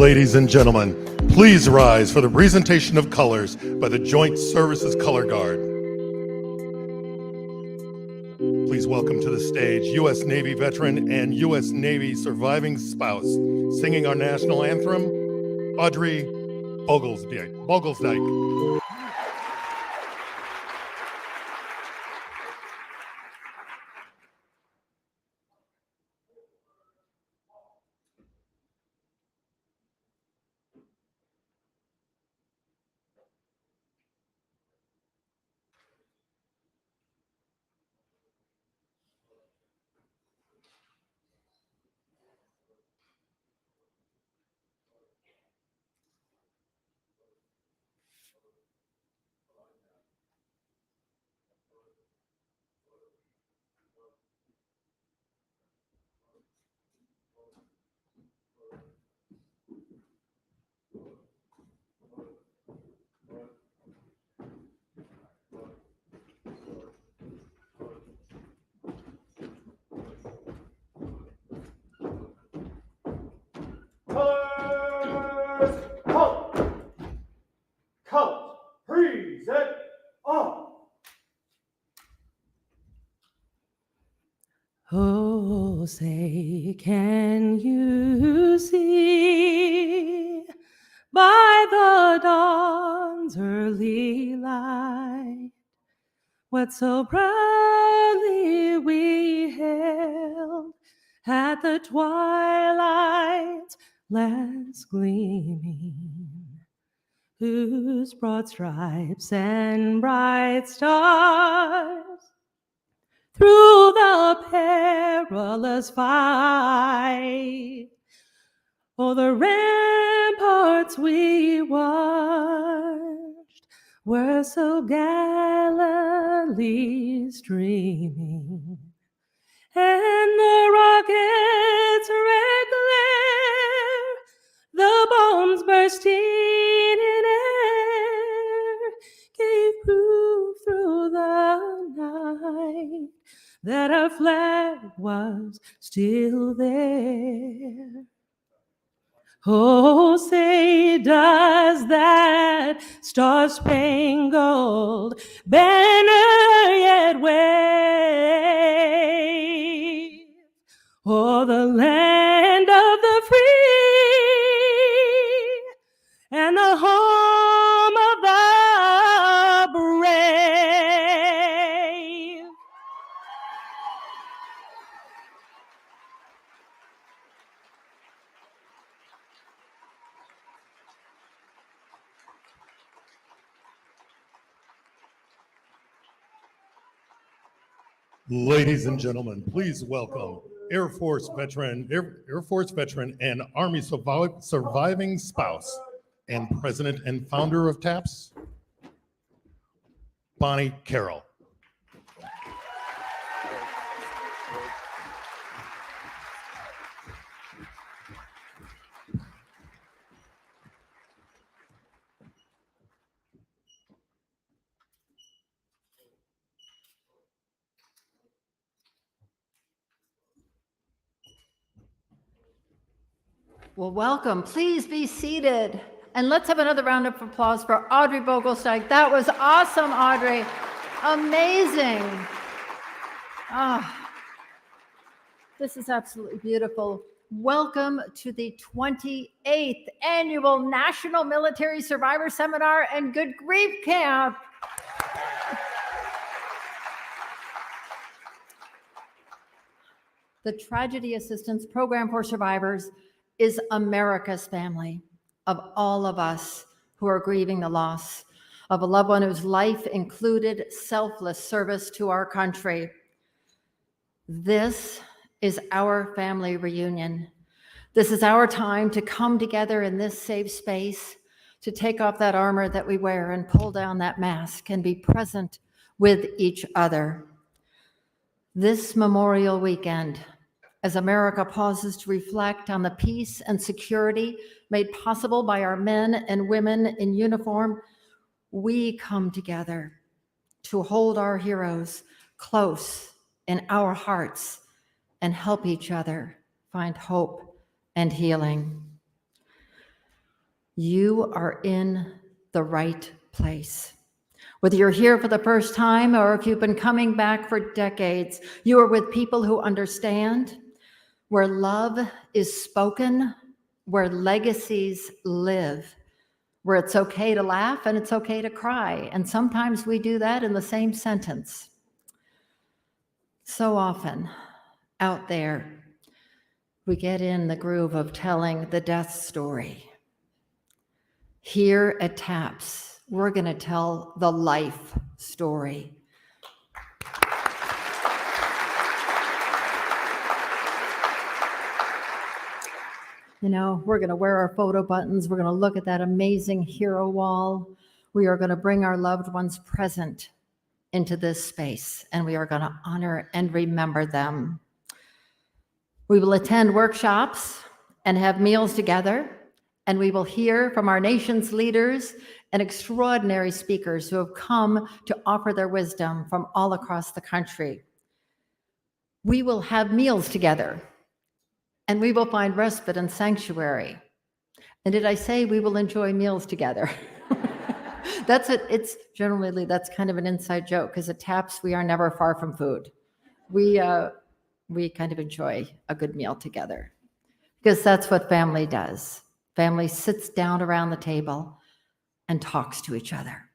Ladies and gentlemen, please rise for the presentation of colors by the Joint Services Color Guard. Please welcome to the stage U.S. Navy veteran and U.S. Navy surviving spouse, singing our national anthem, Audrey Bogelsdijk. Oh, say, can you see by the dawn's early light what so proudly we hailed at the twilight's last gleaming, whose broad stripes and bright stars through the perilous fight, oh, the ramparts we watched were so gallantly streaming, and the rockets' red glare, the bombs bursting in air, gave proof through the night that our flag was still there. Oh, say, does that star-spangled banner yet wave o'er the land of the free and the home of the brave? Ladies and gentlemen, please welcome Air Force veteran and Army surviving spouse and president and founder of TAPS, Bonnie Carroll. Well, welcome. Please be seated. And let's have another round of applause for Audrey Bogelsdijk. That was awesome, Audrey. Amazing. This is absolutely beautiful. Welcome to the 28th Annual National Military Survivor Seminar and Good Grief Camp. The Tragedy Assistance Program for Survivors is America's family of all of us who are grieving the loss of a loved one whose life included selfless service to our country. This is our family reunion. This is our time to come together in this safe space, to take off that armor that we wear and pull down that mask and be present with each other. This Memorial Weekend, as America pauses to reflect on the peace and security made possible by our men and women in uniform, we come together to hold our heroes close in our hearts and help each other find hope and healing. you are in the right place. Whether you're here for the first time or if you've been coming back for decades, you are with people who understand, where love is spoken, where legacies live, where it's okay to laugh and it's okay to cry. And sometimes we do that in the same sentence. So often out there, we get in the groove of telling the death story. Here at TAPS, we're going to tell the life story. You know, we're going to wear our photo buttons. We're going to look at that amazing hero wall. We are going to bring our loved ones present into this space, and we are going to honor and remember them. We will attend workshops and have meals together, and we will hear from our nation's leaders and extraordinary speakers who have come to offer their wisdom from all across the country. We will have meals together, and we will find respite and sanctuary. And did I say we will enjoy meals together? It's generally, that's kind of an inside joke, because at TAPS, we are never far from food. We kind of enjoy a good meal together, because that's what family does. Family sits down around the table and talks to each other.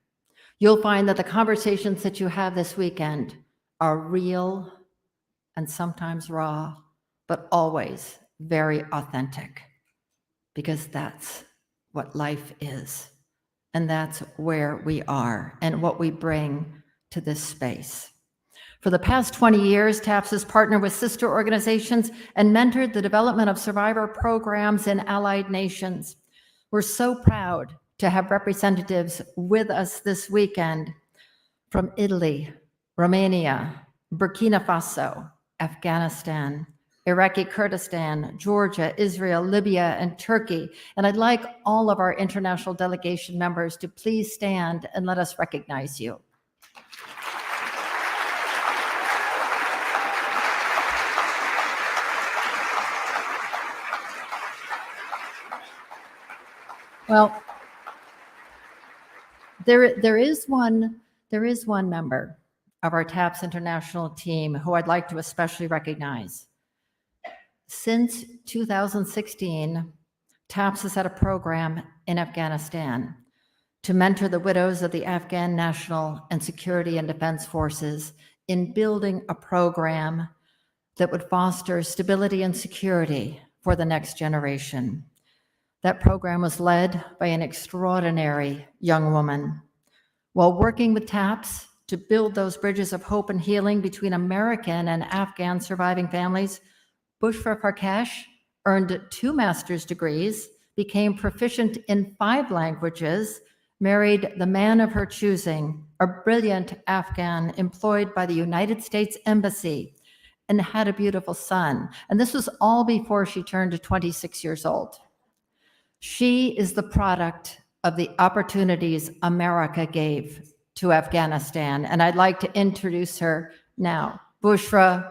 You'll find that the conversations that you have this weekend are real and sometimes raw, but always very authentic, because that's what life is. And that's where we are and what we bring to this space. For the past 20 years, TAPS has partnered with sister organizations and mentored the development of survivor programs in allied nations. We're so proud to have representatives with us this weekend from Italy, Romania, Burkina Faso, Afghanistan, Iraqi Kurdistan, Georgia, Israel, Libya, and Turkey. And I'd like all of our international delegation members to please stand and let us recognize you. Well, there is one member of our TAPS International team who I'd like to especially recognize. Since 2016, TAPS has had a program in Afghanistan to mentor the widows of the Afghan National and Security and Defense Forces in building a program that would foster stability and security for the next generation. That program was led by an extraordinary young woman. While working with TAPS to build those bridges of hope and healing between American and Afghan surviving families, Bushra Farkash earned 2 master's degrees, became proficient in 5 languages, married the man of her choosing, a brilliant Afghan employed by the United States Embassy, and had a beautiful son. And this was all before she turned 26 years old. She is the product of the opportunities America gave to Afghanistan. And I'd like to introduce her now. Bushra,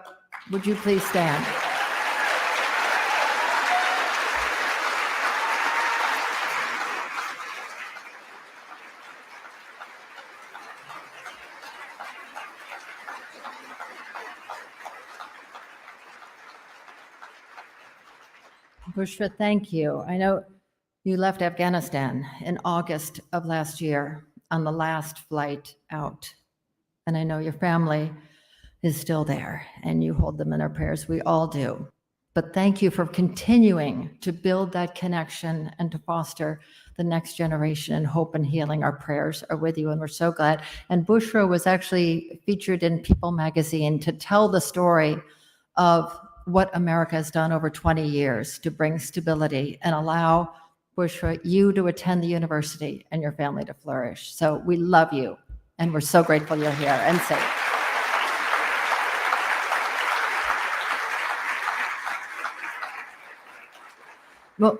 would you please stand? Bushra, thank you. I know you left Afghanistan in August of last year on the last flight out. And I know your family is still there and you hold them in our prayers. We all do. But thank you for continuing to build that connection and to foster the next generation in hope and healing. Our prayers are with you and we're so glad. And Bushra was actually featured in People magazine to tell the story of what America has done over 20 years to bring stability and allow Bushra, you to attend the university and your family to flourish. So we love you, and we're so grateful you're here and safe. Well,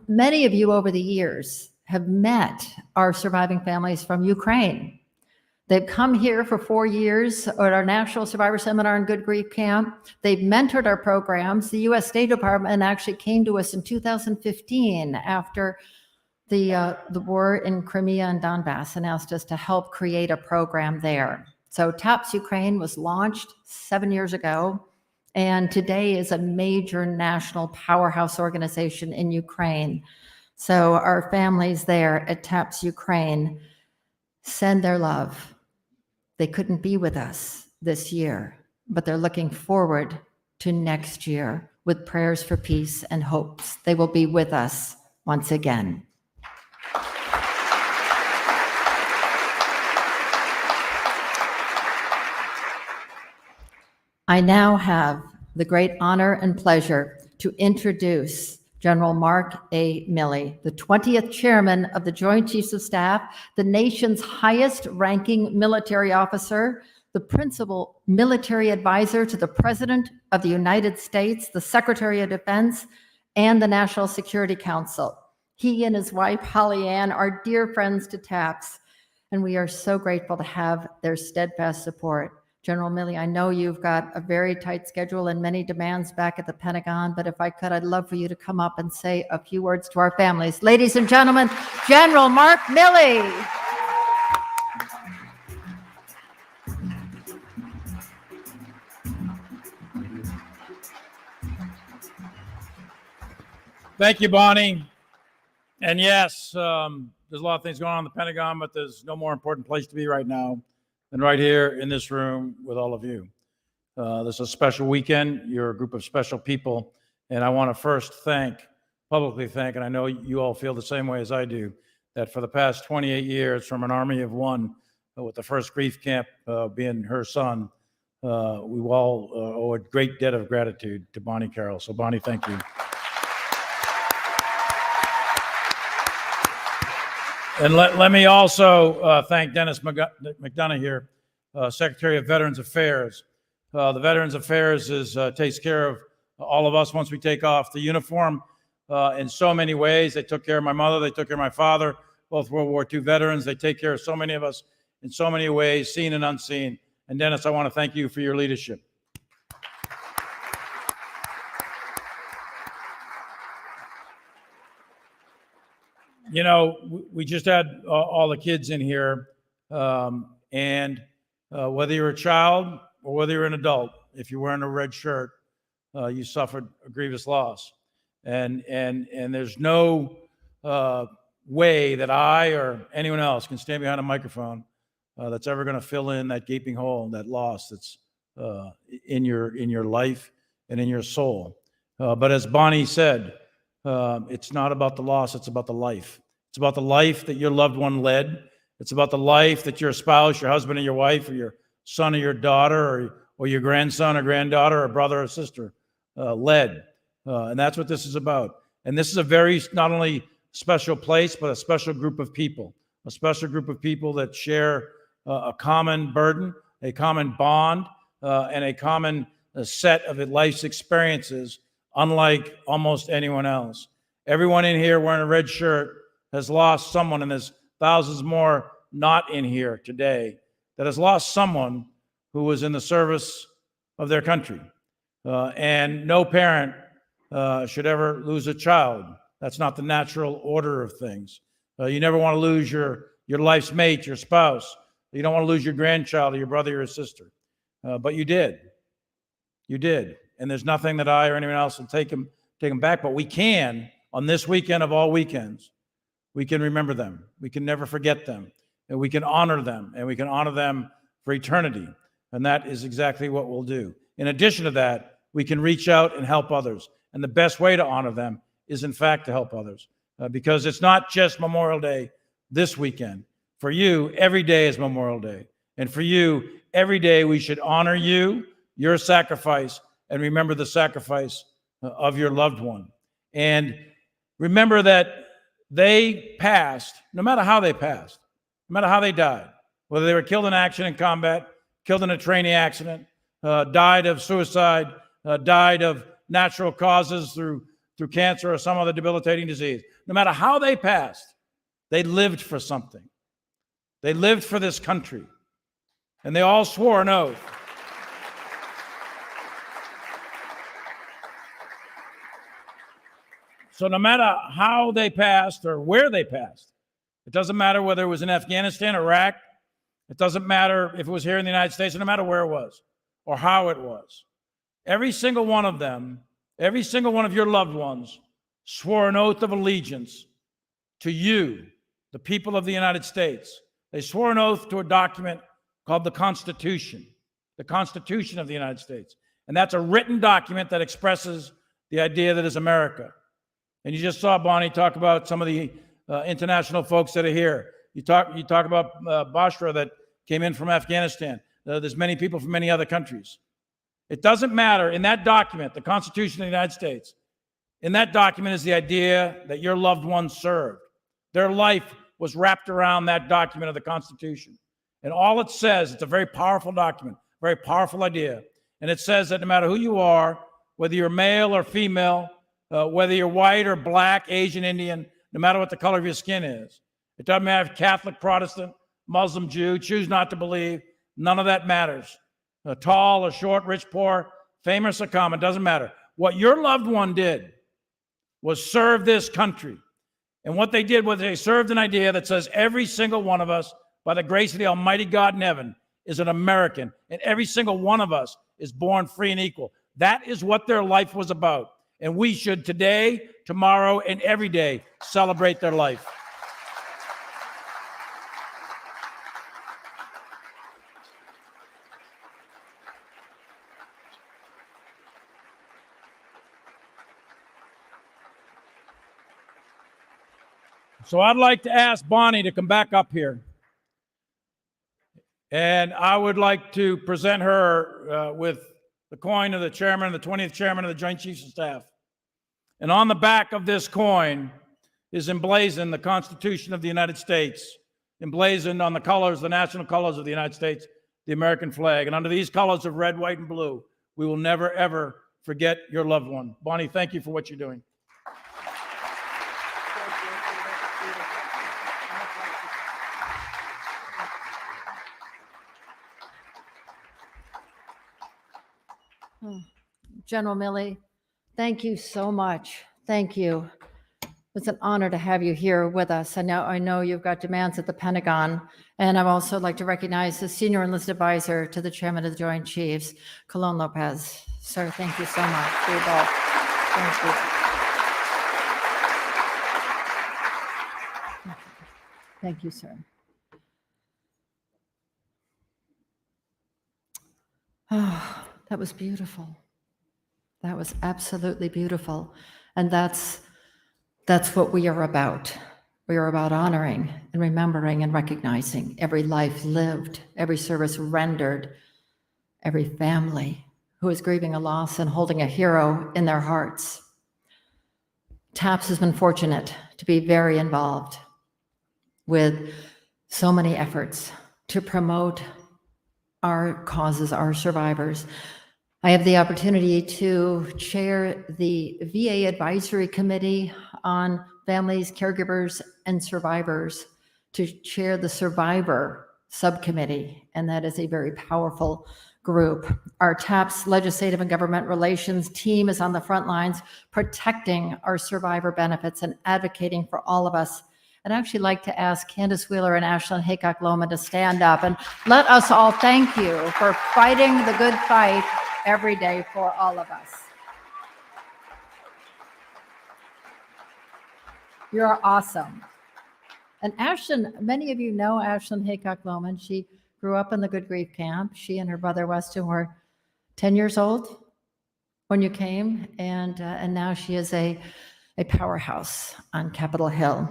many of you over the years have met our surviving families from Ukraine. They've come here for 4 years at our National Survivor Seminar and Good Grief Camp. They've mentored our programs. The U.S. State Department actually came to us in 2015 after the war in Crimea and Donbass and asked us to help create a program there. So TAPS Ukraine was launched 7 years ago, and today is a major national powerhouse organization in Ukraine. So our families there at TAPS Ukraine send their love. They couldn't be with us this year, but they're looking forward to next year with prayers for peace and hopes they will be with us once again. I now have the great honor and pleasure to introduce General Mark A. Milley, the 20th Chairman of the Joint Chiefs of Staff, the nation's highest-ranking military officer, the principal military advisor to the President of the United States, the Secretary of Defense, and the National Security Council. He and his wife, Holly Ann, are dear friends to TAPS, and we are so grateful to have their steadfast support. General Milley, I know you've got a very tight schedule and many demands back at the Pentagon, but if I could, I'd love for you to come up and say a few words to our families. Ladies and gentlemen, General Mark Milley. Thank you, Bonnie. And yes, there's a lot of things going on in the Pentagon, but there's no more important place to be right now than right here in this room with all of you. This is a special weekend. You're a group of special people. And I want to first publicly thank, and I know you all feel the same way as I do, that for the past 28 years, from an army of one, with the first grief camp being her son, we all owe a great debt of gratitude to Bonnie Carroll. So Bonnie, thank you. And let me also thank Dennis Mcdonough here, Secretary of Veterans Affairs. The Veterans Affairs takes care of all of us once we take off the uniform in so many ways. They took care of my mother. They took care of my father, both World War II veterans. They take care of so many of us in so many ways, seen and unseen. And Dennis, I want to thank you for your leadership. You know, we just had all the kids in here, and whether you're a child or whether you're an adult, if you're wearing a red shirt, you suffered a grievous loss. And there's no way that I or anyone else can stand behind a microphone that's ever going to fill in that gaping hole, that loss that's in your life and in your soul. But as Bonnie said, it's not about the loss, it's about the life. It's about the life that your loved one led. It's about the life that your spouse, your husband or your wife, or your son or your daughter, or your grandson or granddaughter, or brother or sister led. And that's what this is about. And this is a very, not only special place, but a special group of people. A special group of people that share a common burden, a common bond, and a common set of life's experiences, unlike almost anyone else. Everyone in here wearing a red shirt has lost someone, and there's thousands more not in here today that has lost someone who was in the service of their country. And no parent should ever lose a child. That's not the natural order of things. You never want to lose your life's mate, your spouse. You don't want to lose your grandchild or your brother or your sister. But you did. You did. And there's nothing that I or anyone else will take them back. But we can, on this weekend of all weekends, we can remember them. We can never forget them. And we can honor them. And we can honor them for eternity. And that is exactly what we'll do. In addition to that, we can reach out and help others. And the best way to honor them is, in fact, to help others. Because it's not just Memorial Day this weekend. For you, every day is Memorial Day. And for you, every day we should honor you, your sacrifice, and remember the sacrifice of your loved one. And remember that they passed, no matter how they passed, no matter how they died, whether they were killed in action in combat, killed in a training accident, died of suicide, died of natural causes through cancer or some other debilitating disease. No matter how they passed, they lived for something. They lived for this country. And they all swore an oath. So no matter how they passed or where they passed, it doesn't matter whether it was in Afghanistan, Iraq, it doesn't matter if it was here in the United States, no matter where it was or how it was. Every single one of them, every single one of your loved ones swore an oath of allegiance to you, the people of the United States. They swore an oath to a document called the Constitution of the United States. And that's a written document that expresses the idea that is America. And you just saw Bonnie talk about some of the international folks that are here. You talk about Bashra that came in from Afghanistan. There's many people from many other countries. It doesn't matter. In that document, the Constitution of the United States, in that document is the idea that your loved ones served. Their life was wrapped around that document of the Constitution. And all it says, it's a very powerful document, very powerful idea. And it says that no matter who you are, whether you're male or female, whether you're white or black, Asian, Indian, no matter what the color of your skin is, it doesn't matter if Catholic, Protestant, Muslim, Jew, choose not to believe, none of that matters. Tall or short, rich, poor, famous or common, doesn't matter. What your loved one did was serve this country. And what they did was they served an idea that says every single one of us, by the grace of the Almighty God in heaven, is an American. And every single one of us is born free and equal. That is what their life was about. And we should today, tomorrow, and every day celebrate their life. So I'd like to ask Bonnie to come back up here. And I would like to present her with the coin of the chairman, the 20th chairman of the Joint Chiefs of Staff. And on the back of this coin is emblazoned the Constitution of the United States, emblazoned on the colors, the national colors of the United States, the American flag. And under these colors of red, white, and blue, we will never, ever forget your loved one. Bonnie, thank you for what you're doing. General Milley, thank you so much. Thank you. It's an honor to have you here with us. And now I know you've got demands at the Pentagon. And I'd also like to recognize the senior enlisted advisor to the chairman of the Joint Chiefs, Colon Lopez. Sir, thank you so much for your both. Thank you. Thank you, sir. Oh, that was beautiful. That was absolutely beautiful. And that's what we are about. We are about honoring and remembering and recognizing every life lived, every service rendered, every family who is grieving a loss and holding a hero in their hearts. TAPS has been fortunate to be very involved with so many efforts to promote our causes, our survivors. I have the opportunity to chair the VA Advisory Committee on Families, Caregivers, and Survivors, to chair the Survivor Subcommittee, and that is a very powerful group. Our TAPS Legislative and Government Relations team is on the front lines protecting our survivor benefits and advocating for all of us. I'd actually like to ask Candace Wheeler and Ashlyn Haycock-Loma to stand up and let us all thank you for fighting the good fight every day for all of us. You're awesome. And Ashlyn, many of you know Ashlyn Haycock-Loma. She grew up in the Good Grief Camp. She and her brother Weston were 10 years old when you came, and now she is a powerhouse on Capitol Hill.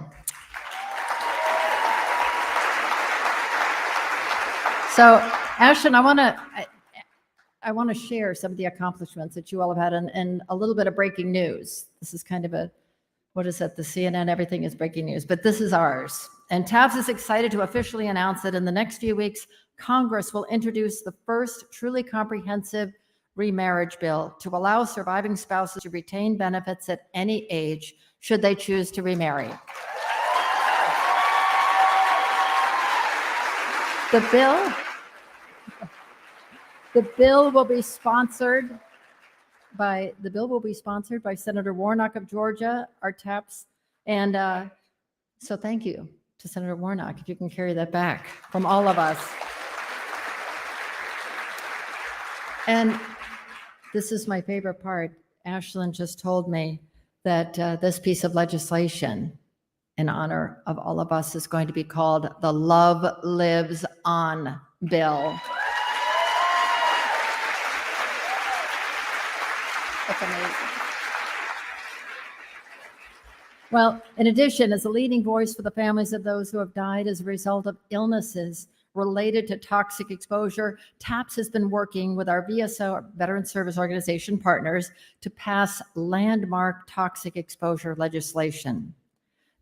So, Ashlyn, I want to share some of the accomplishments that you all have had and a little bit of breaking news. This is kind of a, what is it, the CNN, everything is breaking news, but this is ours. And TAPS is excited to officially announce that in the next few weeks, Congress will introduce the first truly comprehensive remarriage bill to allow surviving spouses to retain benefits at any age should they choose to remarry. The bill will be sponsored the bill will be sponsored by Senator Warnock of Georgia, our TAPS. And so thank you to Senator Warnock, if you can carry that back from all of us. And this is my favorite part. Ashlyn just told me that this piece of legislation in honor of all of us is going to be called the Love Lives On Bill. That's amazing. Well, in addition, as a leading voice for the families of those who have died as a result of illnesses related to toxic exposure, TAPS has been working with our VSO, our Veteran Service Organization partners, to pass landmark toxic exposure legislation.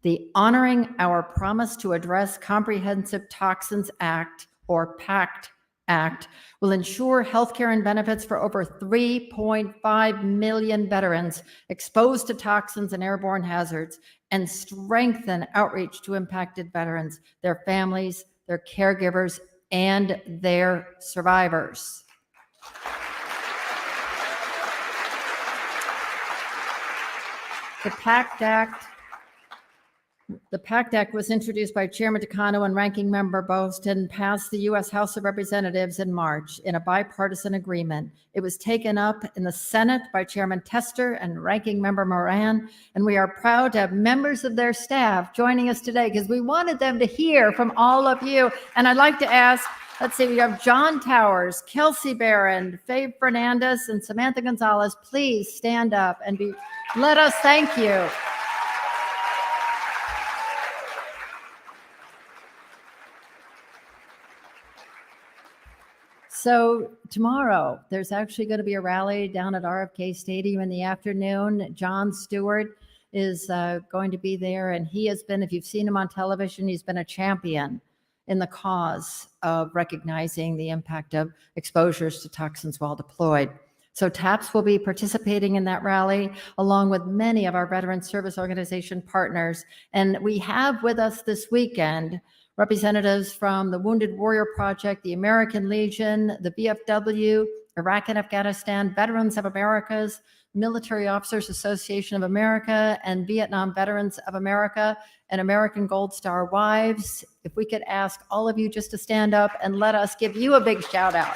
The Honoring Our Promise to Address Comprehensive Toxins Act, or PACT Act, will ensure healthcare and benefits for over 3.5 million veterans exposed to toxins and airborne hazards, and strengthen outreach to impacted veterans, their families, their caregivers, and their survivors. The PACT Act was introduced by Chairman Mcdonough and Ranking Member Bost and passed the U.S. House of Representatives in March in a bipartisan agreement. It was taken up in the Senate by Chairman Tester and Ranking Member Moran, and we are proud to have members of their staff joining us today because we wanted them to hear from all of you. And I'd like to ask, let's see, we have John Towers, Kelsey Barron, Faye Fernandez, and Samantha Gonzalez. Please stand up and let us thank you. So tomorrow, there's actually going to be a rally down at RFK Stadium in the afternoon. Jon Stewart is going to be there, and he has been, if you've seen him on television, he's been a champion in the cause of recognizing the impact of exposures to toxins while deployed. So TAPS will be participating in that rally, along with many of our Veteran Service Organization partners. And we have with us this weekend representatives from the Wounded Warrior Project, the American Legion, the VFW, Iraq and Afghanistan, Veterans of America's, Military Officers Association of America, and Vietnam Veterans of America, and American Gold Star Wives. If we could ask all of you just to stand up and let us give you a big shout out.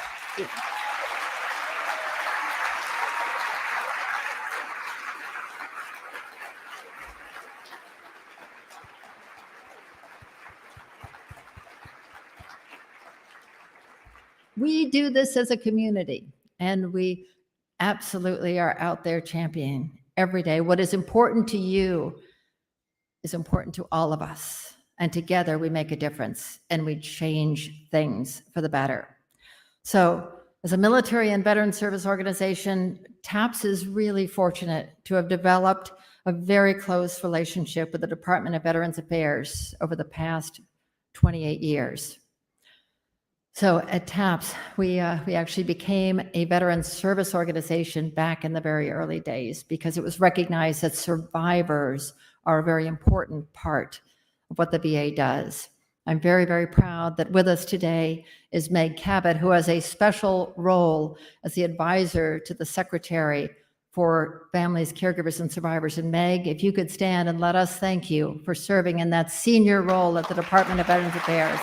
We do this as a community, and we absolutely are out there championing every day. What is important to you is important to all of us, and together we make a difference and we change things for the better. So as a military and veteran service organization, TAPS is really fortunate to have developed a very close relationship with the Department of Veterans Affairs over the past 28 years. So at TAPS, we actually became a veteran service organization back in the very early days because it was recognized that survivors are a very important part of what the VA does. I'm very, very proud that with us today is Meg Cabot, who has a special role as the advisor to the Secretary for Families, Caregivers, and Survivors. And Meg, if you could stand and let us thank you for serving in that senior role at the Department of Veterans Affairs.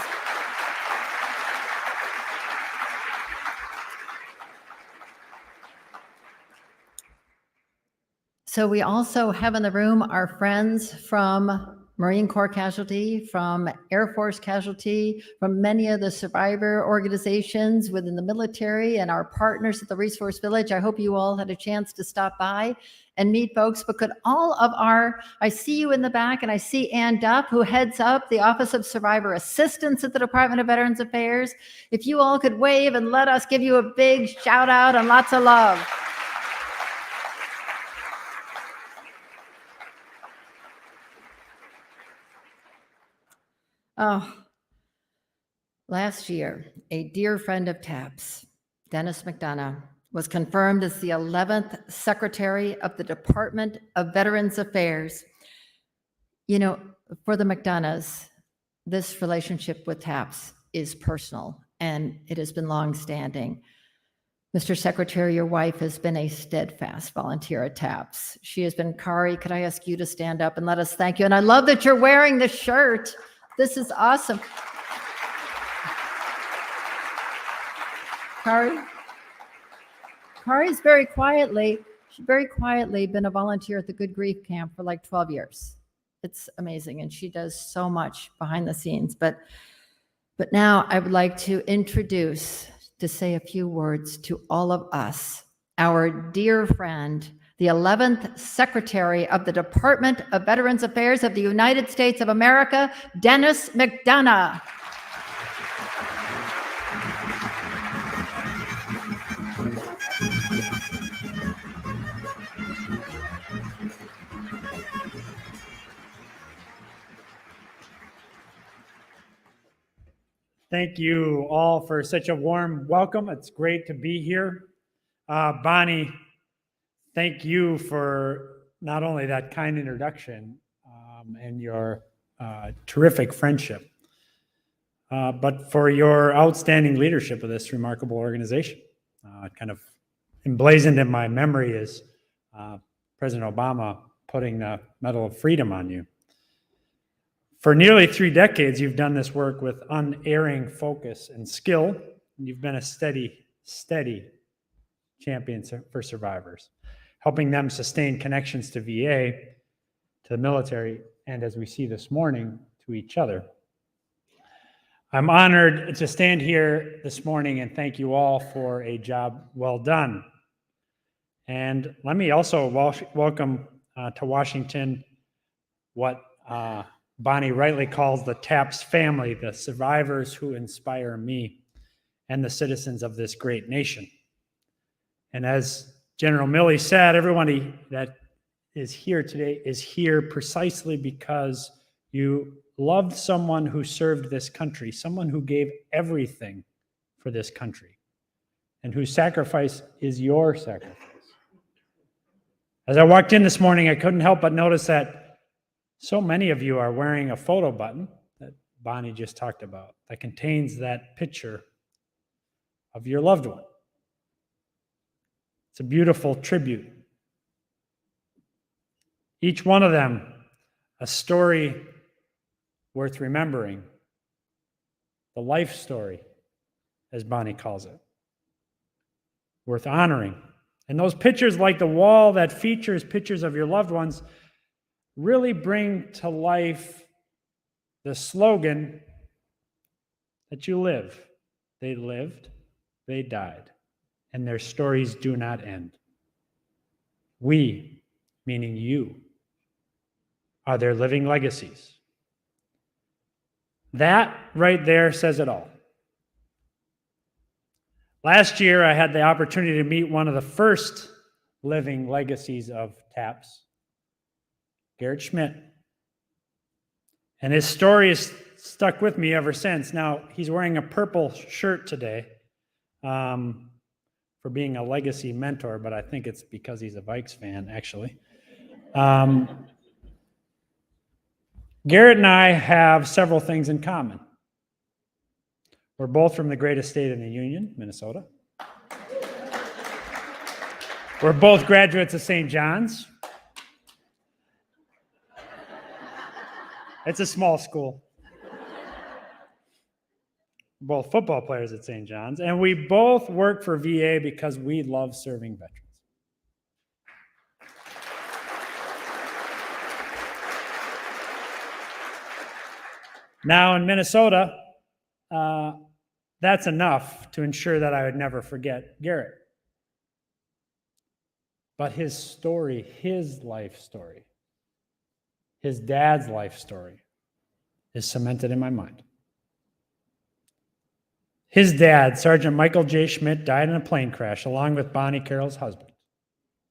So we also have in the room our friends from Marine Corps Casualty, from Air Force Casualty, from many of the survivor organizations within the military, and our partners at the Resource Village. I hope you all had a chance to stop by and meet folks, but could all of I see you in the back, and I see Ann Duff, who heads up the Office of Survivor Assistance at the Department of Veterans Affairs. If you all could wave and let us give you a big shout out and lots of love. Oh, last year, a dear friend of TAPS, Dennis Mcdonough, was confirmed as the 11th Secretary of the Department of Veterans Affairs. You know, for the Mcdonoughs, this relationship with TAPS is personal, and it has been longstanding. Mr. Secretary, your wife has been a steadfast volunteer at TAPS. She has been, Kari, could I ask you to stand up and let us thank you? And I love that you're wearing the shirt. This is awesome. Kari's she's very quietly been a volunteer at the Good Grief Camp for like 12 years. It's amazing. And she does so much behind the scenes. But now I would like to say a few words to all of us, our dear friend, the 11th Secretary of the Department of Veterans Affairs of the United States of America, Dennis Mcdonough. Thank you all for such a warm welcome. It's great to be here. Bonnie, thank you for not only that kind introduction and your terrific friendship, but for your outstanding leadership of this remarkable organization. Kind of emblazoned in my memory is President Obama putting the Medal of Freedom on you. For nearly 3 decades, you've done this work with unerring focus and skill. You've been a steady champion for survivors, helping them sustain connections to VA, to the military, and as we see this morning, to each other. I'm honored to stand here this morning and thank you all for a job well done. And let me also welcome to Washington what Bonnie rightly calls the TAPS family, the survivors who inspire me and the citizens of this great nation. And as General Milley said, everybody that is here today is here precisely because you loved someone who served this country, someone who gave everything for this country, and whose sacrifice is your sacrifice. As I walked in this morning, I couldn't help but notice that so many of you are wearing a photo button that Bonnie just talked about that contains that picture of your loved one. It's a beautiful tribute. Each one of them, a story worth remembering, the life story, as Bonnie calls it, worth honoring. And those pictures, like the wall that features pictures of your loved ones, really bring to life the slogan that you live. They lived, they died, and their stories do not end. We, meaning you, are their living legacies. That right there says it all. Last year, I had the opportunity to meet one of the first living legacies of TAPS, Garrett Schmidt. And his story has stuck with me ever since. Now, he's wearing a purple shirt today for being a legacy mentor, but I think it's because he's a Vikes fan, actually. Garrett and I have several things in common. We're both from the greatest state in the Union, Minnesota. We're both graduates of St. John's. It's a small school. Both football players at St. John's, and we both work for VA because we love serving veterans. Now in Minnesota, that's enough to ensure that I would never forget Garrett. But his story, his life story, his dad's life story is cemented in my mind. His dad, Sergeant Michael J. Schmidt, died in a plane crash along with Bonnie Carroll's husband,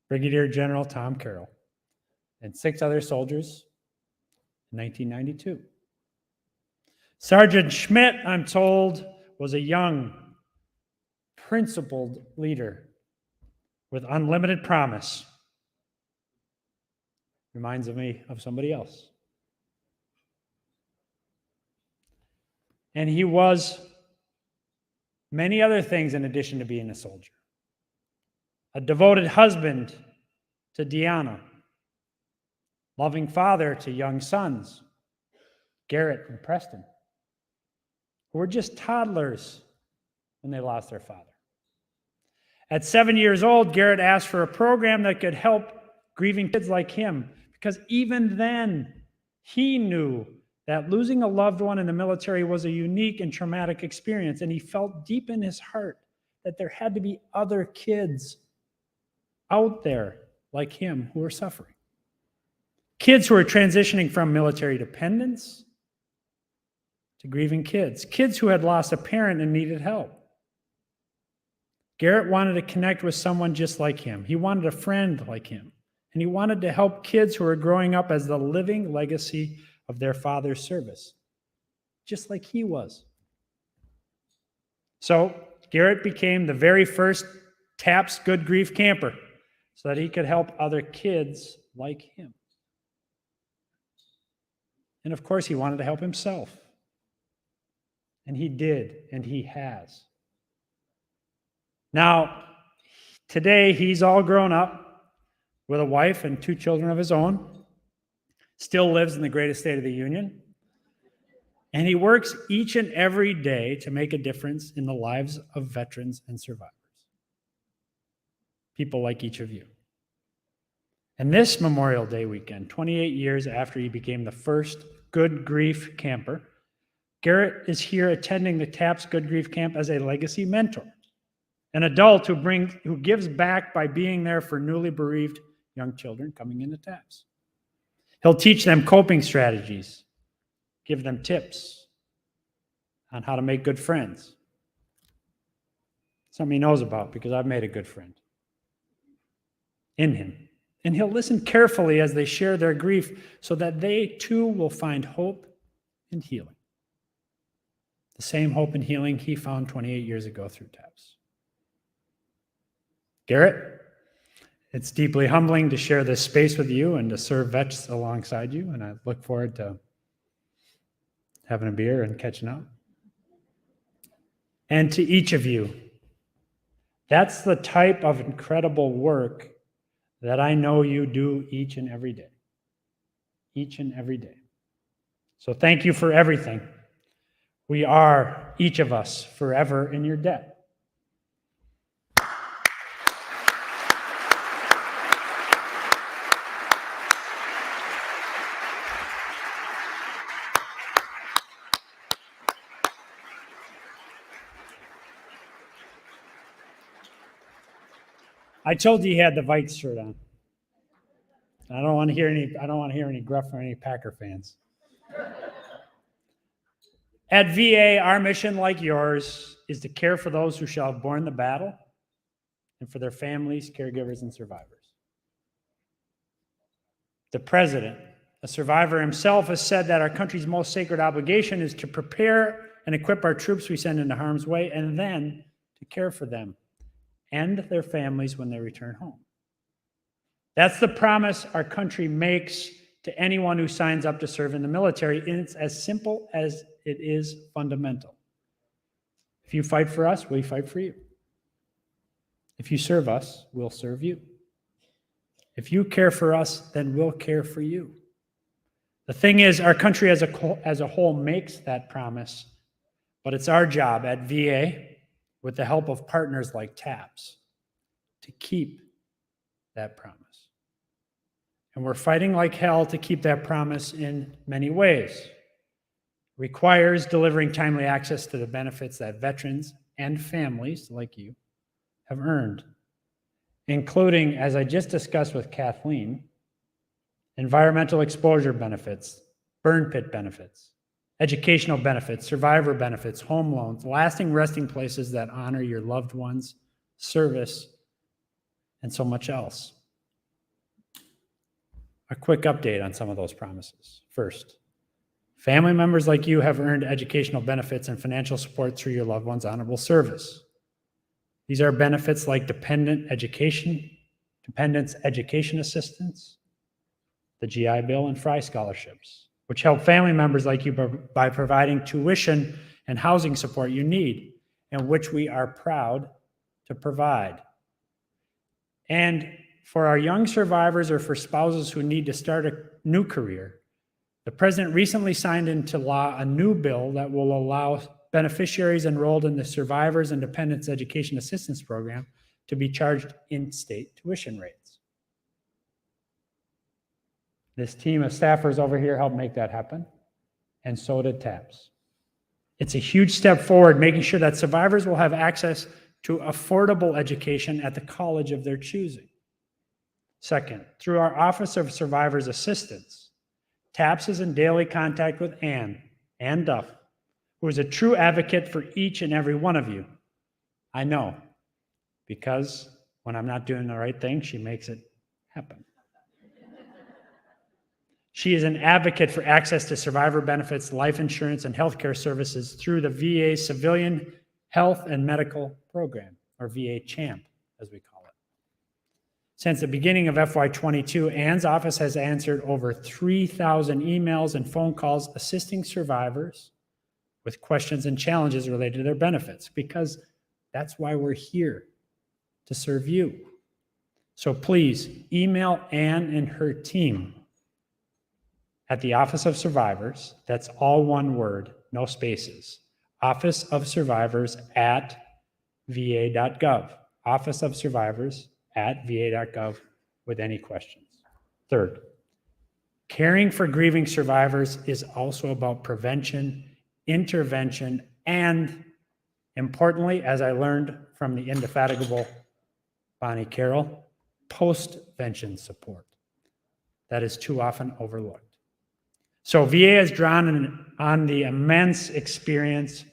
Brigadier General Tom Carroll, and 6 other soldiers in 1992. Sergeant Schmidt, I'm told, was a young, principled leader with unlimited promise. Reminds me of somebody else. And he was many other things in addition to being a soldier. a devoted husband to Deanna, loving father to young sons, Garrett and Preston, who were just toddlers when they lost their father. At 7 years old, Garrett asked for a program that could help grieving kids like him, because even then, he knew that losing a loved one in the military was a unique and traumatic experience, and he felt deep in his heart that there had to be other kids out there like him who were suffering. Kids who are transitioning from military dependence to grieving kids. Kids who had lost a parent and needed help. Garrett wanted to connect with someone just like him. He wanted a friend like him. And he wanted to help kids who are growing up as the living legacy of their father's service, just like he was. So Garrett became the very first TAPS Good Grief camper so that he could help other kids like him. And of course, he wanted to help himself. And he did, and he has. Now, today he's all grown up with a wife and 2 children of his own, still lives in the greatest state of the union, and he works each and every day to make a difference in the lives of veterans and survivors. People like each of you. And this Memorial Day weekend, 28 years after he became the first Good Grief camper, Garrett is here attending the TAPS Good Grief Camp as a legacy mentor, an adult who gives back by being there for newly bereaved young children coming into TAPS. He'll teach them coping strategies, give them tips on how to make good friends. Something he knows about because I've made a good friend in him. And he'll listen carefully as they share their grief so that they too will find hope and healing. The same hope and healing he found 28 years ago through TAPS. Garrett, it's deeply humbling to share this space with you and to serve vets alongside you, and I look forward to having a beer and catching up. And to each of you, that's the type of incredible work that I know you do each and every day. Each and every day. So thank you for everything. We are, each of us, forever in your debt. I told you he had the Vikes shirt on. I don't want to hear any gruff from any Packer fans. At VA, our mission, like yours, is to care for those who shall have borne the battle and for their families, caregivers, and survivors. The president, a survivor himself, has said that our country's most sacred obligation is to prepare and equip our troops we send into harm's way, and then to care for them and their families when they return home. That's the promise our country makes to anyone who signs up to serve in the military, and it's as simple as it is fundamental. If you fight for us, we fight for you. If you serve us, we'll serve you. If you care for us, then we'll care for you. The thing is, our country as a whole makes that promise, but it's our job at VA, with the help of partners like TAPS, to keep that promise. And we're fighting like hell to keep that promise in many ways. It requires delivering timely access to the benefits that veterans and families like you have earned, including, as I just discussed with Kathleen, environmental exposure benefits, burn pit benefits, educational benefits, survivor benefits, home loans, lasting resting places that honor your loved ones, service, and so much else. A quick update on some of those promises. First, family members like you have earned educational benefits and financial support through your loved one's honorable service. These are benefits like dependents education assistance, the GI Bill, and Fry scholarships, which help family members like you by providing tuition and housing support you need, and which we are proud to provide. And for our young survivors or for spouses who need to start a new career, the president recently signed into law a new bill that will allow beneficiaries enrolled in the Survivors and Dependents Education Assistance Program to be charged in-state tuition rates. This team of staffers over here helped make that happen, and so did TAPS. It's a huge step forward, making sure that survivors will have access to affordable education at the college of their choosing. Second, through our Office of Survivors Assistance, TAPS is in daily contact with Ann Duff, who is a true advocate for each and every one of you. I know, because when I'm not doing the right thing, she makes it happen. She is an advocate for access to survivor benefits, life insurance, and healthcare services through the VA Civilian Health and Medical Program, or VA CHAMP, as we call it. Since the beginning of FY22, Ann's office has answered over 3,000 emails and phone calls assisting survivors with questions and challenges related to their benefits, because that's why we're here, to serve you. So please email Ann and her team at the Office of Survivors. That's all one word, no spaces. Office of Survivors at va.gov. Office of Survivors at va.gov with any questions. Third, caring for grieving survivors is also about prevention, intervention, and importantly, as I learned from the indefatigable Bonnie Carroll, postvention support that is too often overlooked. So VA has drawn on the immense experience,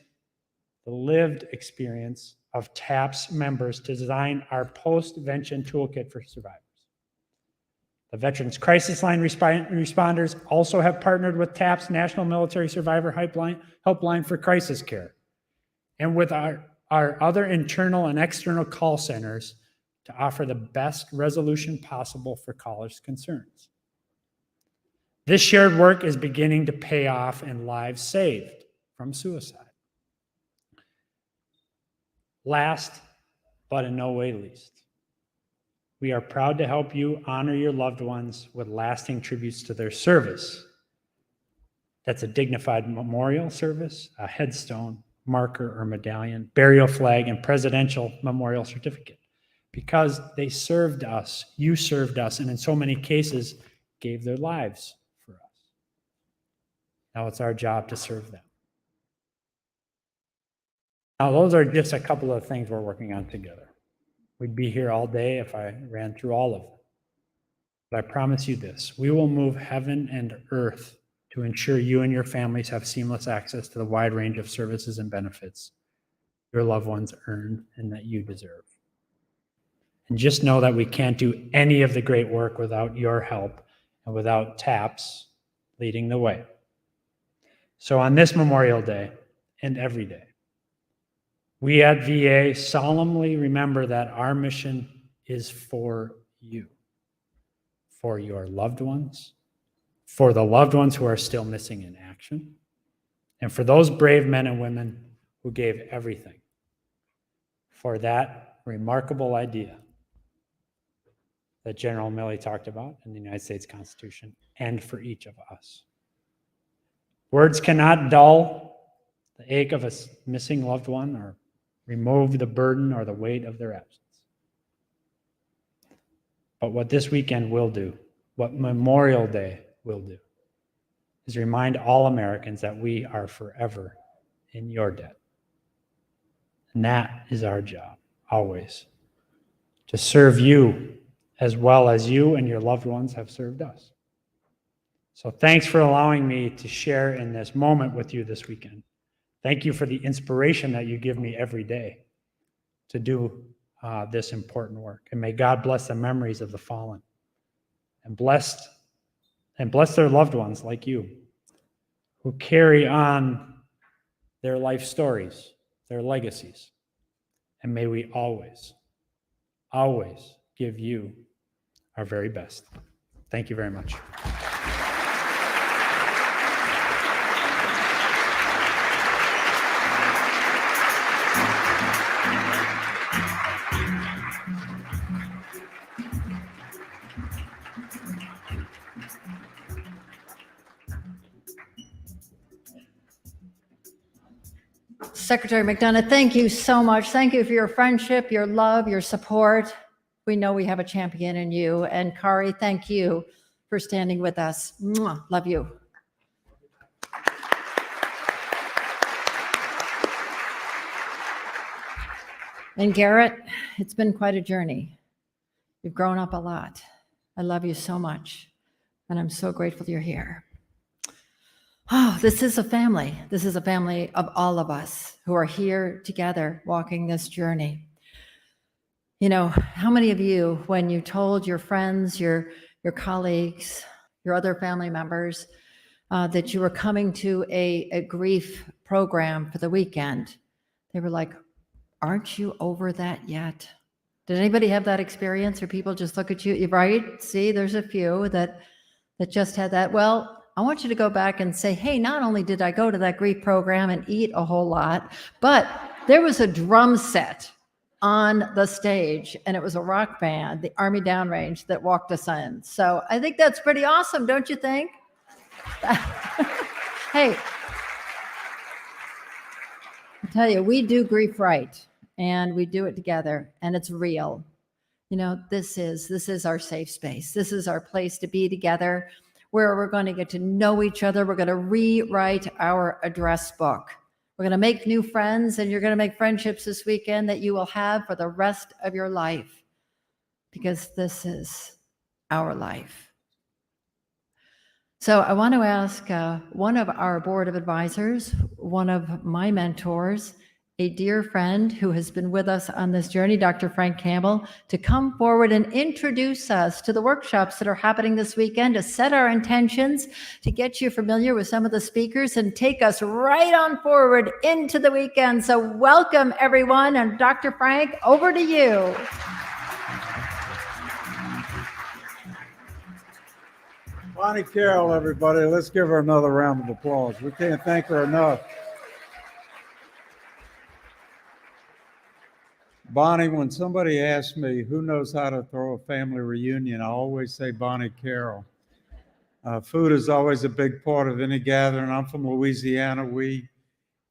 the lived experience of TAPS members to design our postvention toolkit for survivors. The Veterans Crisis Line responders also have partnered with TAPS National Military Survivor Helpline for crisis care, and with our other internal and external call centers to offer the best resolution possible for callers' concerns. This shared work is beginning to pay off in lives saved from suicide. Last, but in no way least, we are proud to help you honor your loved ones with lasting tributes to their service. That's a dignified memorial service, a headstone, marker or medallion, burial flag, and presidential memorial certificate. Because they served us, you served us, and in so many cases, gave their lives for us. Now it's our job to serve them. Now, those are just a couple of things we're working on together. We'd be here all day if I ran through all of them. But I promise you this, we will move heaven and earth to ensure you and your families have seamless access to the wide range of services and benefits your loved ones earn and that you deserve. And just know that we can't do any of the great work without your help and without TAPS leading the way. So on this Memorial Day and every day, we at VA solemnly remember that our mission is for you, for your loved ones, for the loved ones who are still missing in action, and for those brave men and women who gave everything for that remarkable idea that General Milley talked about in the United States Constitution, and for each of us. Words cannot dull the ache of a missing loved one or remove the burden or the weight of their absence. But what this weekend will do, what Memorial Day will do, is remind all Americans that we are forever in your debt. And that is our job, always, to serve you as well as you and your loved ones have served us. So thanks for allowing me to share in this moment with you this weekend. Thank you for the inspiration that you give me every day to do this important work. And may God bless the memories of the fallen and bless their loved ones like you who carry on their life stories, their legacies. And may we always, always give you our very best. Thank you very much. Secretary Mcdonough, thank you so much. Thank you for your friendship, your love, your support. We know we have a champion in you. And Kari, thank you for standing with us. Mwah. Love you. And Garrett, it's been quite a journey. You've grown up a lot. I love you so much. And I'm so grateful you're here. Oh, this is a family. This is a family of all of us who are here together walking this journey. You know, how many of you, when you told your friends, your colleagues, your other family members that you were coming to a grief program for the weekend, they were like, aren't you over that yet? Did anybody have that experience, or people just look at you, right? See, there's a few that just had that. Well, I want you to go back and say, hey, not only did I go to that grief program and eat a whole lot, but there was a drum set on the stage, and it was a rock band, the Army Downrange, that walked us in. So I think that's pretty awesome, don't you think? Hey, I tell you, we do grief right, and we do it together, and it's real. You know, this is our safe space. This is our place to be together, where we're going to get to know each other. We're going to rewrite our address book. We're going to make new friends, and you're going to make friendships this weekend that you will have for the rest of your life, because this is our life. So I want to ask one of our board of advisors, one of my mentors, a dear friend who has been with us on this journey, Dr. Frank Campbell, to come forward and introduce us to the workshops that are happening this weekend, to set our intentions, to get you familiar with some of the speakers, and take us right on forward into the weekend. So welcome, everyone. And Dr. Frank, over to you. Bonnie Carroll, everybody. Let's give her another round of applause. We can't thank her enough. Bonnie, when somebody asks me who knows how to throw a family reunion, I always say Bonnie Carroll. Food is always a big part of any gathering. I'm from Louisiana. We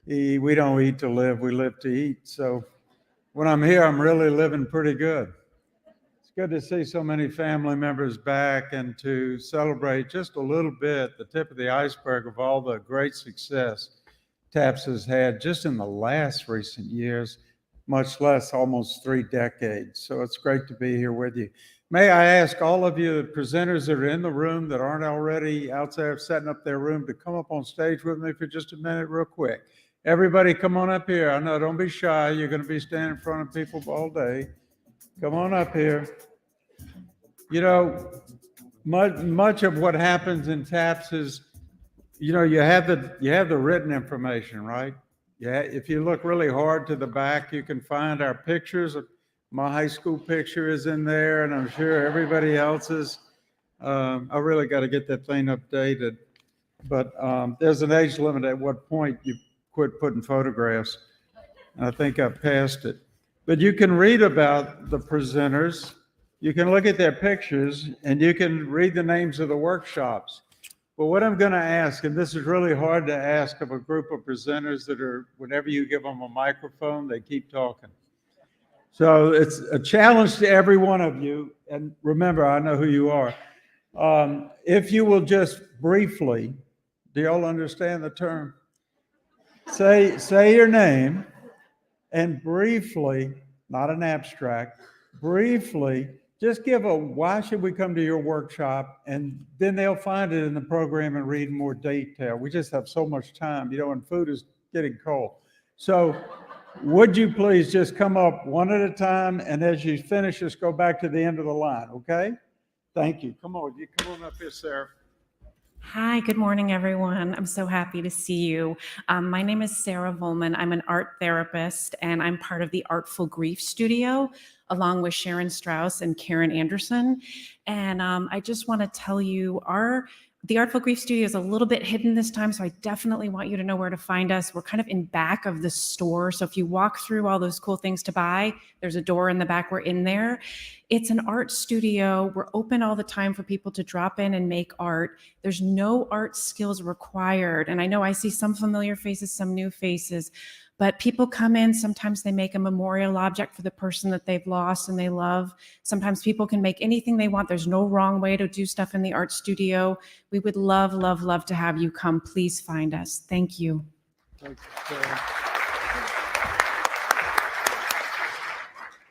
don't eat to live, we live to eat. So when I'm here, I'm really living pretty good. It's good to see so many family members back and to celebrate just a little bit the tip of the iceberg of all the great success TAPS has had just in the last recent years, much less almost 3 decades. So it's great to be here with you. May I ask all of you, the presenters that are in the room that aren't already out there setting up their room, to come up on stage with me for just a minute real quick. Everybody come on up here. I know, don't be shy. You're going to be standing in front of people all day. Come on up here. You know, much of what happens in TAPS is, you know, you have the written information, right? Yeah, if you look really hard to the back, you can find our pictures. My high school picture is in there, and I'm sure everybody else's. I really got to get that thing updated. But there's an age limit at what point you quit putting photographs. I think I've passed it. But you can read about the presenters. You can look at their pictures, and you can read the names of the workshops. But what I'm going to ask, and this is really hard to ask of a group of presenters that are, whenever you give them a microphone, they keep talking. So it's a challenge to every one of you. And remember, I know who you are. If you will just briefly, do y'all understand the term? Say your name, and briefly, not an abstract, briefly, just give a why should we come to your workshop, and then they'll find it in the program and read in more detail. We just have so much time, you know, and food is getting cold. So would you please just come up one at a time, and as you finish, just go back to the end of the line, okay? Thank you. Come on, you come on up here, Sarah. Hi, good morning, everyone. I'm so happy to see you. My name is Sarah Volman. I'm an art therapist, and I'm part of the Artful Grief Studio, along with Sharon Strauss and Karen Anderson. And I just want to tell you, the Artful Grief Studio is a little bit hidden this time, so I definitely want you to know where to find us. We're kind of in back of the store, so if you walk through all those cool things to buy, there's a door in the back, we're in there. It's an art studio. We're open all the time for people to drop in and make art. There's no art skills required, and I know I see some familiar faces, some new faces, But people come in, sometimes they make a memorial object for the person that they've lost and they love. Sometimes people can make anything they want. There's no wrong way to do stuff in the art studio. We would love, love, love to have you come. Please find us. Thank you.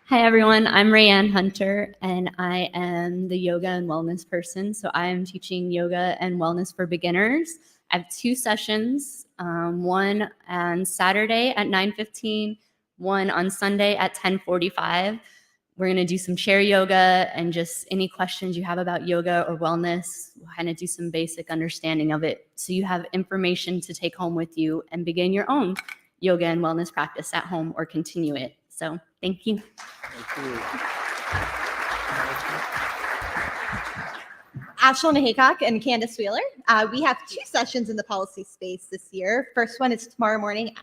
Hi, everyone. I'm Rayanne Hunter, and I am the yoga and wellness person. So I am teaching yoga and wellness for beginners. I have 2 sessions, one on Saturday at 9:15, one on Sunday at 10:45. We're going to do some chair yoga and just any questions you have about yoga or wellness. We'll kind of do some basic understanding of it so you have information to take home with you and begin your own yoga and wellness practice at home or continue it. So thank you. Ashlyn Haycock and Candace Wheeler. We have 2 sessions in the policy space this year. First one is tomorrow morning,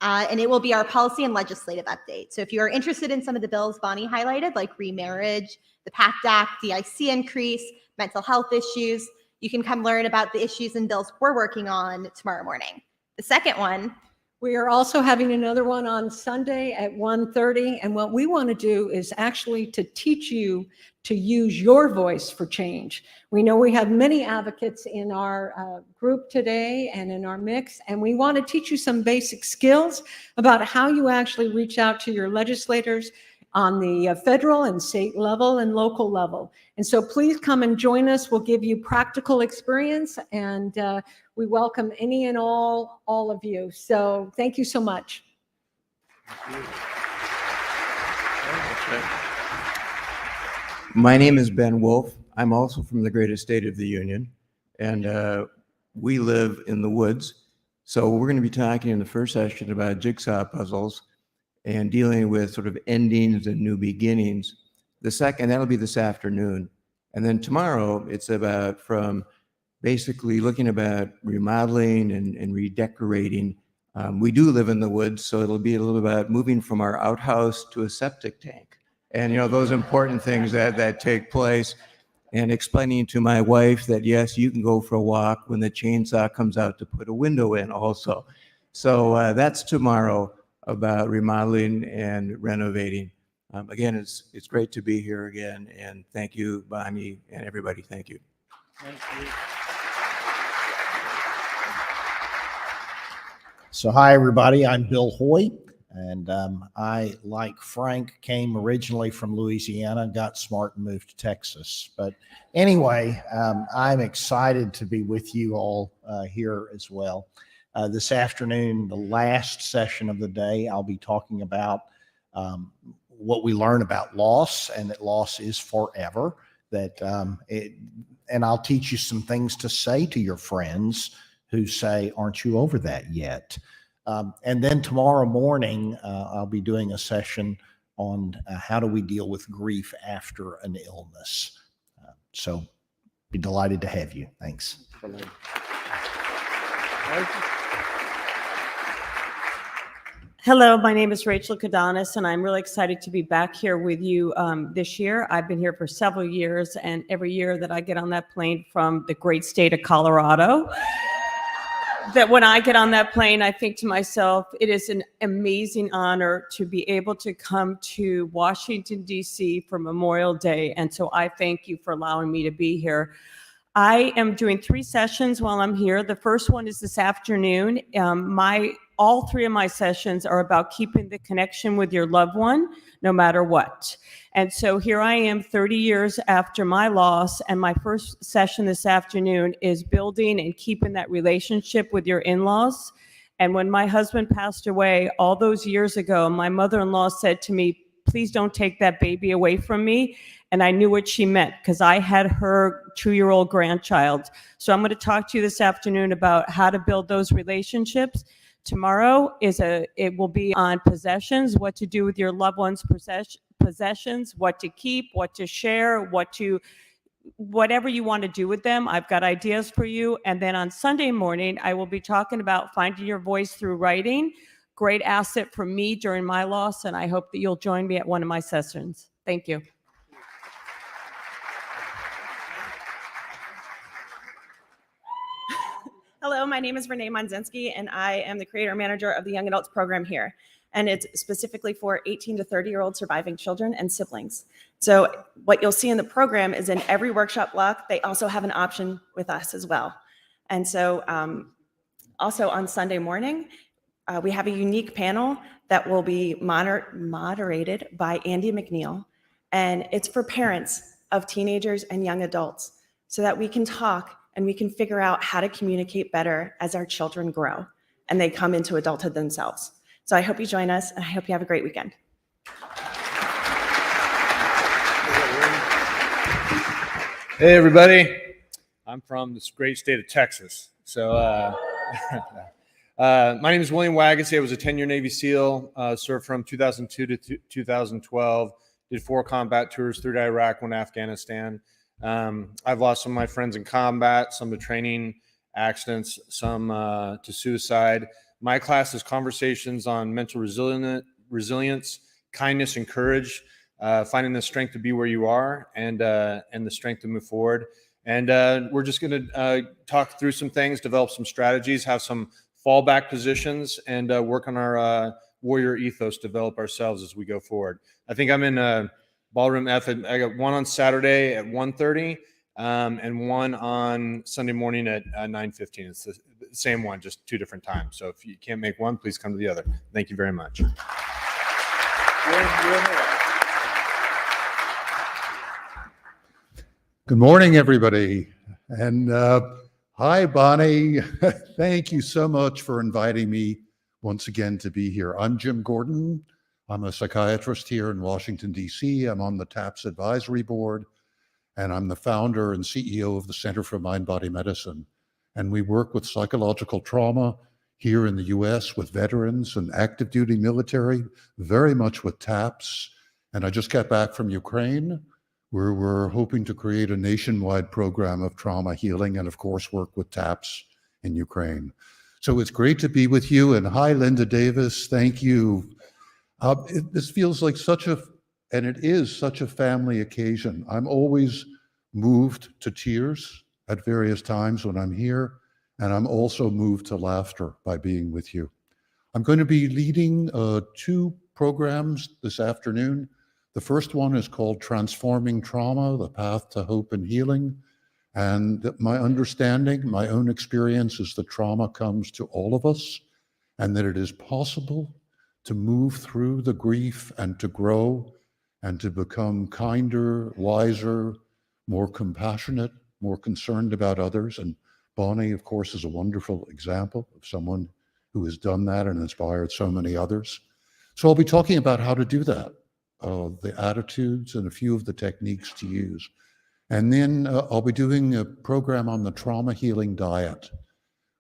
and it will be our policy and legislative update. So if you are interested in some of the bills Bonnie highlighted, like remarriage, the PACT Act, DIC increase, mental health issues, you can come learn about the issues and bills we're working on tomorrow morning. The second one, we are also having another one on Sunday at 1:30. And what we want to do is actually to teach you to use your voice for change. We know we have many advocates in our group today and in our mix, and we want to teach you some basic skills about how you actually reach out to your legislators on the federal and state level and local level. And so please come and join us. We'll give you practical experience, and we welcome any and all of you. So thank you so much. My name is Ben Wolfe. I'm also from the greatest state of the Union, and we live in the woods. So we're going to be talking in the first session about jigsaw puzzles and dealing with sort of endings and new beginnings. The second, that'll be this afternoon. And then tomorrow, it's about from basically looking about remodeling and redecorating. We do live in the woods, so it'll be a little about moving from our outhouse to a septic tank. And, you know, those important things that take place, and explaining to my wife that, yes, you can go for a walk when the chainsaw comes out to put a window in also. So that's tomorrow, about remodeling and renovating. Again, it's great to be here again, and thank you, Bonnie, and everybody. Thank you. Thank you. So hi, everybody. I'm Bill Hoy, and I, like Frank, came originally from Louisiana, got smart and moved to Texas. But anyway, I'm excited to be with you all here as well. This afternoon, the last session of the day, I'll be talking about what we learn about loss, and that loss is forever. And I'll teach you some things to say to your friends who say, "Aren't you over that yet?" And then tomorrow morning, I'll be doing a session on how do we deal with grief after an illness. So be delighted to have you. Thanks. Hello, my name is Rachel Mcdonough, and I'm really excited to be back here with you this year. I've been here for several years, and every year that I get on that plane from the great state of Colorado, that when I get on that plane, I think to myself, it is an amazing honor to be able to come to Washington, D.C. for Memorial Day. And so I thank you for allowing me to be here. I am doing 3 sessions while I'm here. The first one is this afternoon. All 3 of my sessions are about keeping the connection with your loved one, no matter what. And so here I am 30 years after my loss, and my first session this afternoon is building and keeping that relationship with your in-laws. And when my husband passed away all those years ago, my mother-in-law said to me, "Please don't take that baby away from me." And I knew what she meant because I had her 2-year-old grandchild. So I'm going to talk to you this afternoon about how to build those relationships. Tomorrow it will be on possessions, what to do with your loved one's possessions, what to keep, what to share, whatever you want to do with them. I've got ideas for you. And then on Sunday morning, I will be talking about finding your voice through writing. Great asset for me during my loss, and I hope that you'll join me at one of my sessions. Thank you. Hello, my name is Renee Monzinski, and I am the creator and manager of the Young Adults program here. And it's specifically for 18 to 30-year-old surviving children and siblings. So what you'll see in the program is in every workshop block, they also have an option with us as well. And so also on Sunday morning, we have a unique panel that will be moderated by Andy McNeil. And it's for parents of teenagers and young adults so that we can talk and we can figure out how to communicate better as our children grow and they come into adulthood themselves. So I hope you join us, and I hope you have a great weekend. Hey, everybody. I'm from this great state of Texas. So my name is William Wagasse. I was a 10-year Navy SEAL, served from 2002 to 2012, did 4 combat tours, 3 to Iraq, 1 to Afghanistan. I've lost some of my friends in combat, some to training accidents, some to suicide. My class is conversations on mental resilience, kindness, and courage, finding the strength to be where you are and the strength to move forward. And we're just going to talk through some things, develop some strategies, have some fallback positions, and work on our warrior ethos, develop ourselves as we go forward. I think I'm in Ballroom F. I got one on Saturday at 1:30 and one on Sunday morning at 9:15. It's the same one, just 2 different times. So if you can't make one, please come to the other. Thank you very much. Good morning, everybody. And hi, Bonnie. Thank you so much for inviting me once again to be here. I'm Jim Gordon. I'm a psychiatrist here in Washington, D.C. I'm on the TAPS Advisory Board, and I'm the founder and CEO of the Center for Mind-Body Medicine. And we work with psychological trauma here in the U.S. with veterans and active duty military, very much with TAPS. And I just got back from Ukraine, where we're hoping to create a nationwide program of trauma healing and, of course, work with TAPS in Ukraine. So it's great to be with you. And hi, Linda Davis. Thank you. This feels like and it is such a family occasion. I'm always moved to tears at various times when I'm here, and I'm also moved to laughter by being with you. I'm going to be leading 2 programs this afternoon. The first one is called Transforming Trauma, The Path to Hope and Healing. And my understanding, my own experience is that trauma comes to all of us, and that it is possible to move through the grief and to grow and to become kinder, wiser, more compassionate, more concerned about others. And Bonnie, of course, is a wonderful example of someone who has done that and inspired so many others. So I'll be talking about how to do that, the attitudes and a few of the techniques to use. And then I'll be doing a program on the trauma healing diet.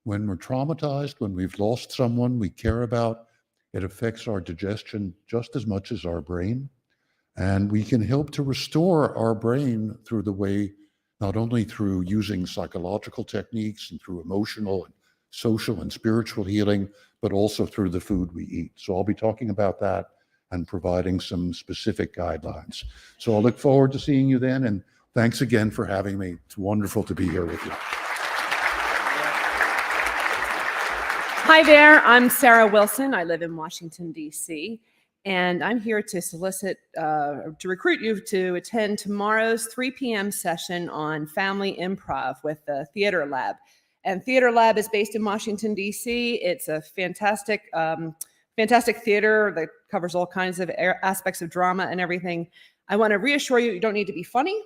When we're traumatized, when we've lost someone we care about, it affects our digestion just as much as our brain. And we can help to restore our brain through the way, not only through using psychological techniques and through emotional and social and spiritual healing, but also through the food we eat. So I'll be talking about that and providing some specific guidelines. So I'll look forward to seeing you then. And thanks again for having me. It's wonderful to be here with you. Hi there, I'm Sarah Wilson. I live in Washington, D.C., and I'm here to to recruit you to attend tomorrow's 3 p.m. session on family improv with the Theater Lab. And Theater Lab is based in Washington, D.C. It's a fantastic theater that covers all kinds of aspects of drama and everything. I want to reassure you, you don't need to be funny.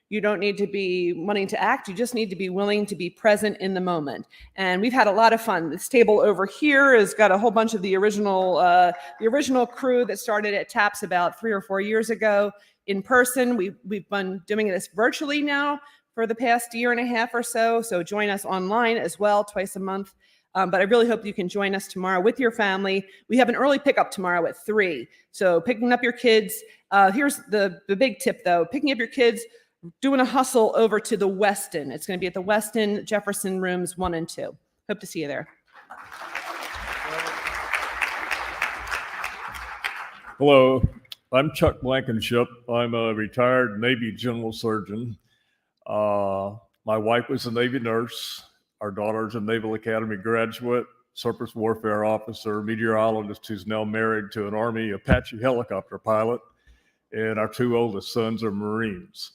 You don't need to be wanting to act. You just need to be willing to be present in the moment. And we've had a lot of fun. This table over here has got a whole bunch of the original crew that started at TAPS about 3 or 4 years ago in person. We've been doing this virtually now for the past 1.5 years or so. So join us online as well, twice a month. But I really hope you can join us tomorrow with your family. We have an early pickup tomorrow at 3. So picking up your kids. Here's the big tip though, picking up your kids, doing a hustle over to the Westin. It's going to be at the Westin Jefferson Rooms 1 and 2. Hope to see you there. Hello, I'm Chuck Blankenship. I'm a retired Navy general surgeon. My wife was a Navy nurse. Our daughter's a Naval Academy graduate, surface warfare officer, meteorologist who's now married to an Army Apache helicopter pilot, and our two oldest sons are Marines.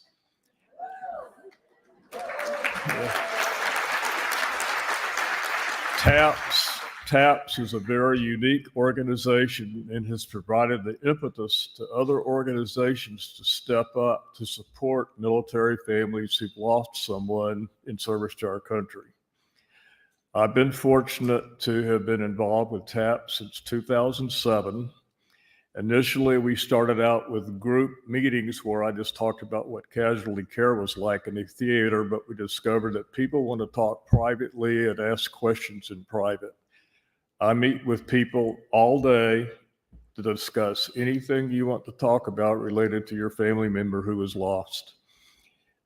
TAPS is a very unique organization and has provided the impetus to other organizations to step up to support military families who've lost someone in service to our country. I've been fortunate to have been involved with TAPS since 2007. Initially, we started out with group meetings where I just talked about what casualty care was like in the theater, but we discovered that people want to talk privately and ask questions in private. I meet with people all day to discuss anything you want to talk about related to your family member who was lost.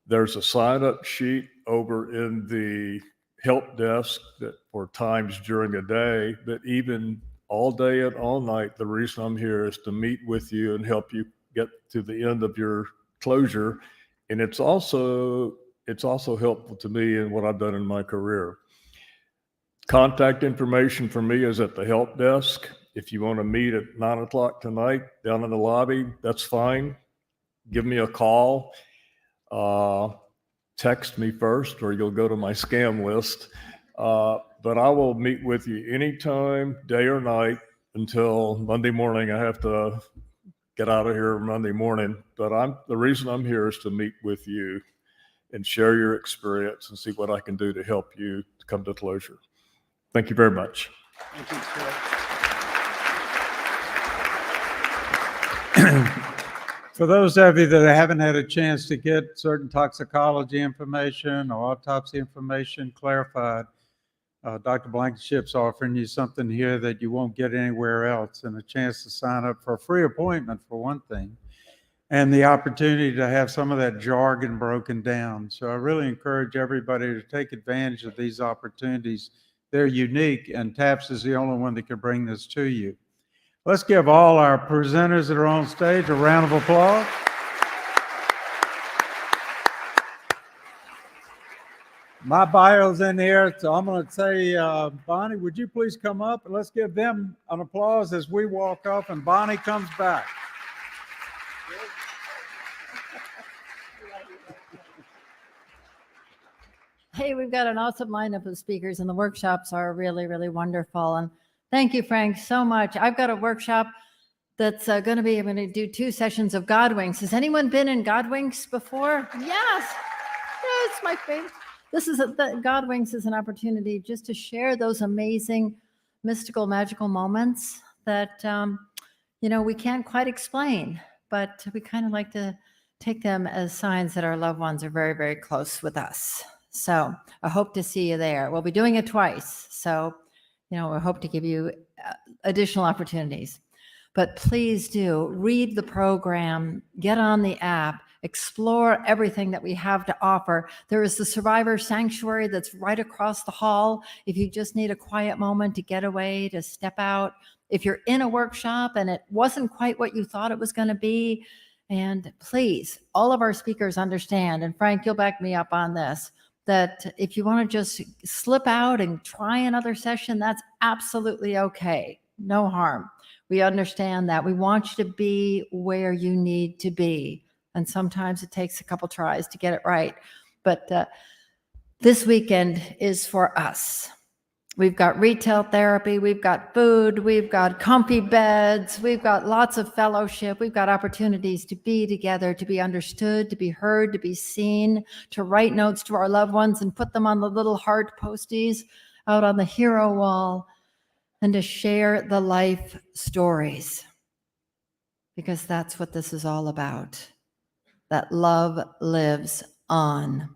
There's a sign-up sheet over in the help desk that for times during the day, but even all day and all night, the reason I'm here is to meet with you and help you get to the end of your closure. And it's also helpful to me in what I've done in my career. Contact information for me is at the help desk. If you want to meet at 9 o'clock tonight down in the lobby, that's fine. Give me a call. Text me first, or you'll go to my scam list. But I will meet with you anytime, day or night, until Monday morning. I have to get out of here Monday morning. But the reason I'm here is to meet with you and share your experience and see what I can do to help you to come to closure. Thank you very much. Thank you, sir. For those of you that haven't had a chance to get certain toxicology information or autopsy information clarified, Dr. Blankenship's offering you something here that you won't get anywhere else, and a chance to sign up for a free appointment for one thing, and the opportunity to have some of that jargon broken down. So I really encourage everybody to take advantage of these opportunities. They're unique, and TAPS is the only one that can bring this to you. Let's give all our presenters that are on stage a round of applause. My bio's in here, so I'm going to say, Bonnie, would you please come up, and let's give them an applause as we walk off and Bonnie comes back. Hey, we've got an awesome lineup of speakers, and the workshops are really, really wonderful. And thank you, Frank, so much. I've got a workshop that's I'm going to do 2 sessions of God Winks. Has anyone been in God Winks before? Yes. It's my favorite. God Winks is an opportunity just to share those amazing, mystical, magical moments that, we can't quite explain, but we kind of like to take them as signs that our loved ones are very, very close with us. So I hope to see you there. We'll be doing it twice. So, we hope to give you additional opportunities. But please do read the program, get on the app, explore everything that we have to offer. There is the Survivor Sanctuary that's right across the hall. If you just need a quiet moment to get away, to step out. If you're in a workshop and it wasn't quite what you thought it was going to be, and please, all of our speakers understand, and Frank, you'll back me up on this, that if you want to just slip out and try another session, that's absolutely okay. No harm. We understand that. We want you to be where you need to be. And sometimes it takes a couple tries to get it right. But this weekend is for us. We've got retail therapy, we've got food, we've got comfy beds, we've got lots of fellowship, we've got opportunities to be together, to be understood, to be heard, to be seen, to write notes to our loved ones and put them on the little heart posties out on the hero wall, and to share the life stories. Because that's what this is all about. That love lives on.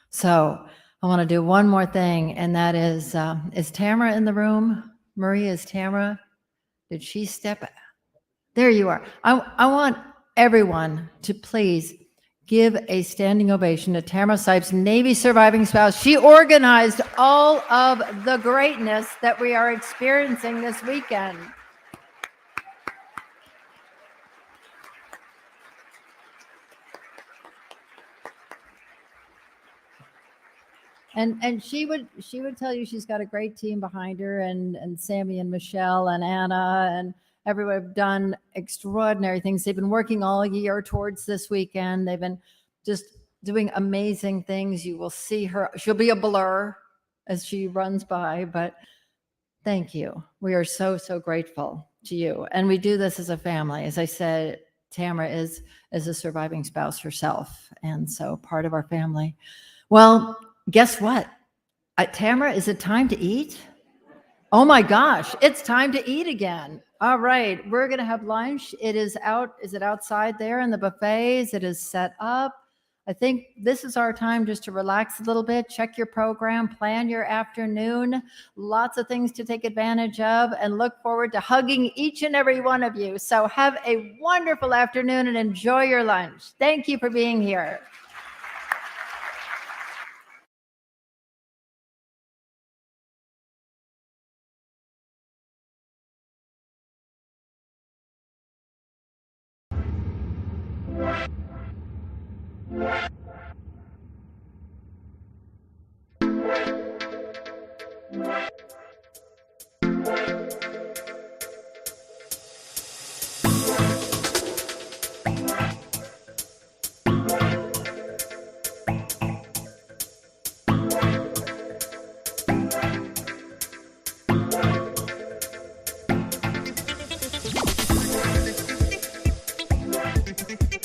So I want to do one more thing, and that is Tamara in the room? Maria, is Tamara? Did she step? There you are. I want everyone to please give a standing ovation to Tamara Sipes, Navy surviving spouse. She organized all of the greatness that we are experiencing this weekend. And she would tell you she's got a great team behind her, and Sammy and Michelle and Anna and everyone have done extraordinary things. They've been working all year towards this weekend. They've been just doing amazing things. You will see her. She'll be a blur as she runs by, but thank you. We are so, so grateful to you. And we do this as a family. As I said, Tamara is a surviving spouse herself, and so part of our family. Well, guess what? Tamara, is it time to eat? Oh my gosh, it's time to eat again. All right, we're going to have lunch. It is out. Is it outside there in the buffets? It is set up. I think this is our time just to relax a little bit, check your program, plan your afternoon, lots of things to take advantage of, and look forward to hugging each and every one of you. So have a wonderful afternoon and enjoy your lunch. Thank you for being here. Thank you.